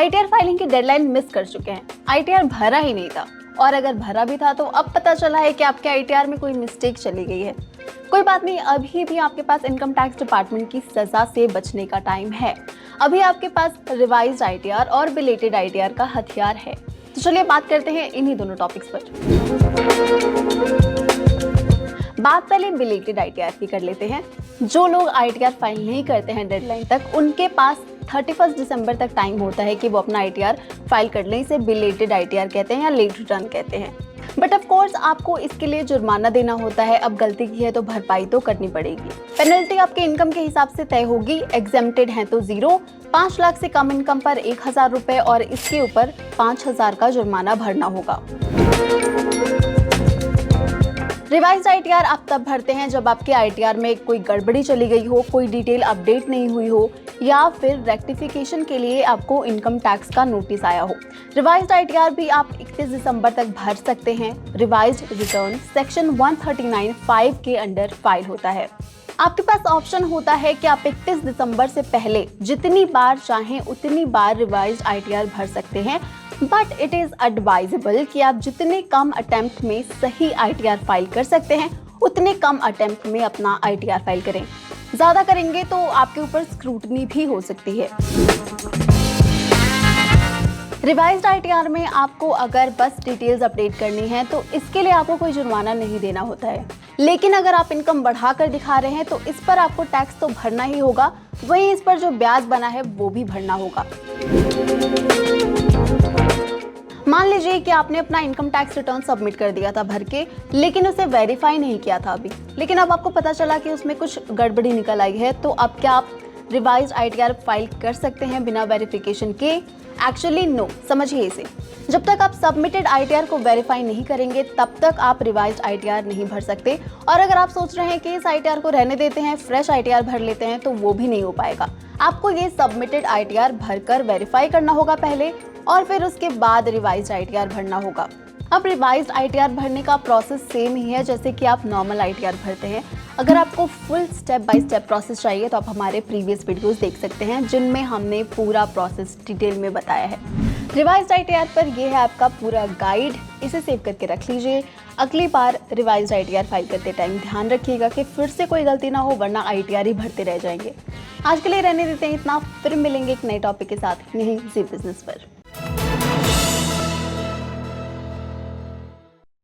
ITR filing की deadline miss कर चुके हैं। आईटीआर भरा ही नहीं था, और अगर भरा भी था तो अब पता चला है कि आपके आईटीआर में कोई मिस्टेक चली गई है। कोई बात नहीं, अभी भी आपके पास इनकम टैक्स डिपार्टमेंट की सजा से बचने का टाइम है। अभी आपके पास रिवाइज्ड आईटीआर और बिलेटेड आईटीआर का हथियार है। तो चलिए बात करते हैं इन्हीं दोनों टॉपिक्स पर। बात पहले बिलेटेड आईटीआर की कर लेते हैं। जो लोग आईटीआर फाइल नहीं करते हैं डेडलाइन तक, उनके पास 31 दिसंबर तक टाइम होता है कि वो अपना आईटीआर फाइल कर लें। इसे बिलेटेड आईटीआर कहते हैं या लेट रिटर्न कहते हैं। बट ऑफ कोर्स आपको इसके लिए जुर्माना देना होता है। अब गलती की है तो भरपाई तो करनी पड़ेगी। पेनल्टी आपके इनकम के हिसाब से तय होगी। एग्जेम्प्टेड हैं तो 0, 5 लाख से कम इनकम पर 1000 रुपए और इसके ऊपर 5000 का जुर्माना भरना होगा। रिवाइज्ड आईटीआर आप तब भरते हैं जब आपके आईटीआर में कोई गड़बड़ी चली गई हो, कोई डिटेल अपडेट नहीं हुई हो, या फिर रेक्टिफिकेशन के लिए आपको इनकम टैक्स का नोटिस आया हो। रिवाइज्ड आईटीआर भी आप 31 दिसंबर तक भर सकते हैं। रिवाइज्ड रिटर्न सेक्शन 139(5) के अंडर फाइल होता है। आपके पास ऑप्शन होता है कि आप 31 दिसंबर से पहले जितनी बार चाहें उतनी बार रिवाइज्ड आईटीआर भर सकते हैं। बट इट इज एडवाइजेबल कि आप जितने कम अटेम्प्ट में सही आईटीआर फाइल कर सकते हैं, उतने कम अटेम्प्ट में अपना आईटीआर फाइल करें। ज्यादा करेंगे तो आपके ऊपर स्क्रूटनी भी हो सकती है। रिवाइज्ड आईटीआर में आपको अगर बस डिटेल्स अपडेट करनी है तो इसके लिए आपको कोई जुर्माना नहीं देना होता है। लेकिन अगर आप इनकम बढ़ाकर दिखा रहे हैं तो इस पर आपको टैक्स तो भरना ही होगा। वहीं इस पर जो ब्याज बना है वो भी भरना होगा। मान लीजिए कि आपने अपना इनकम टैक्स रिटर्न सबमिट कर दिया था भर के, लेकिन उसे वेरीफाई नहीं किया था अभी। लेकिन अब आपको पता चला कि उसमें कुछ गड़बड़ी निकल आई है, तो अब क्या आप रिवाइज्ड आईटीआर फाइल कर सकते हैं बिना वेरिफिकेशन के? एक्चुअली नो, समझिए इसे। जब तक आप सबमिटेड आईटीआर को वेरीफाई नहीं करेंगे तब तक आप रिवाइज्ड आईटीआर नहीं भर सकते। और अगर आप सोच रहे हैं कि इस आईटीआर को रहने देते हैं, फ्रेश आईटीआर भर लेते हैं, तो वो भी नहीं हो पाएगा। आपको ये सबमिटेड आईटीआर भरकर वेरीफाई करना होगा पहले, और फिर उसके बाद रिवाइज्ड आईटीआर भरना होगा। अब रिवाइज्ड आईटीआर भरने का प्रोसेस सेम ही है जैसे कि आप नॉर्मल आईटीआर भरते हैं। अगर आपको full step by step process चाहिए तो आप हमारे प्रीवियस वीडियोस देख सकते हैं, जिनमें हमने पूरा प्रोसेस डिटेल में बताया है। रिवाइज्ड आईटीआर पर यह है आपका पूरा गाइड। इसे सेव करके रख लीजिए। अगली बार रिवाइज्ड आईटीआर फाइल करते टाइम ध्यान रखिएगा कि फिर से कोई गलती ना हो, वरना आईटीआर ही भरते रह जाएंगे। आज के लिए रहने देते हैं इतना, फिर मिलेंगे एक नए टॉपिक के साथ यहीं ज़ी बिजनेस पर।